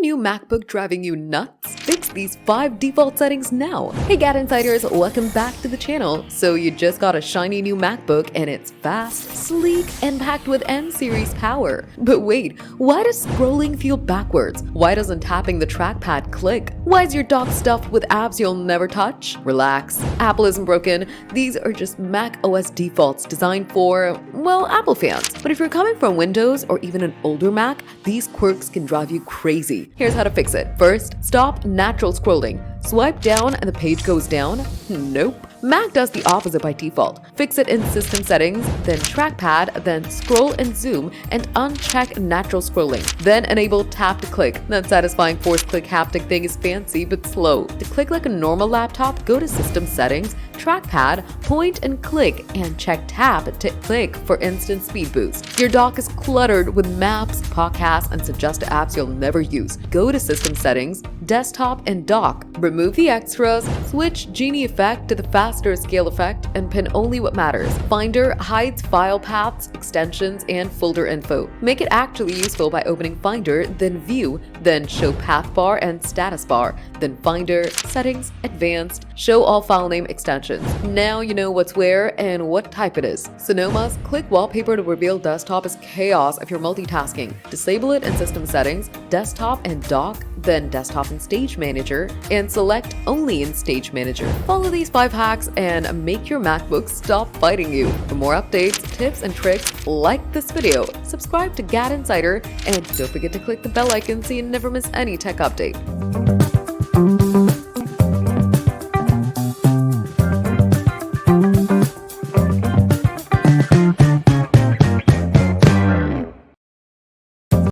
new MacBook driving you nuts? Fix these 5 default settings now. Hey GadInsiders, welcome back to the channel. So you just got a shiny new MacBook and it's fast, sleek, and packed with M-series power. But wait, why does scrolling feel backwards? Why doesn't tapping the trackpad click? Why is your dock stuffed with apps you'll never touch? Relax, Apple isn't broken. These are just macOS defaults designed for, well, Apple fans. But if you're coming from Windows or even an older Mac, these quirks can drive you crazy. Here's how to fix it. First, stop natural scrolling. Swipe down and the page goes down? Nope. Mac does the opposite by default. Fix it in System Settings, then Trackpad, then Scroll and Zoom, and uncheck natural scrolling. Then enable Tap to Click. That satisfying force-click haptic thing is fancy but slow. To click like a normal laptop, go to System Settings, Trackpad, point and click, and check Tap to click for instant speed boost. Your dock is cluttered with maps, podcasts, and suggested apps you'll never use. Go to System Settings, Desktop, and Dock. Remove the extras, switch Genie Effect to the faster scale effect, and pin only what matters. Finder hides file paths, extensions, and folder info. Make it actually useful by opening Finder, then View, then Show Path Bar and Status Bar, then Finder, Settings, Advanced, Show all file name extensions. Now you know what's where and what type it is. Sonoma's click wallpaper to reveal desktop is chaos if you're multitasking. Disable it in System Settings, Desktop and Dock, then Desktop and Stage Manager, and select only in Stage Manager. Follow these 5 hacks and make your MacBook stop fighting you. For more updates, tips, and tricks, like this video, subscribe to GadInsider, and don't forget to click the bell icon so you never miss any tech update.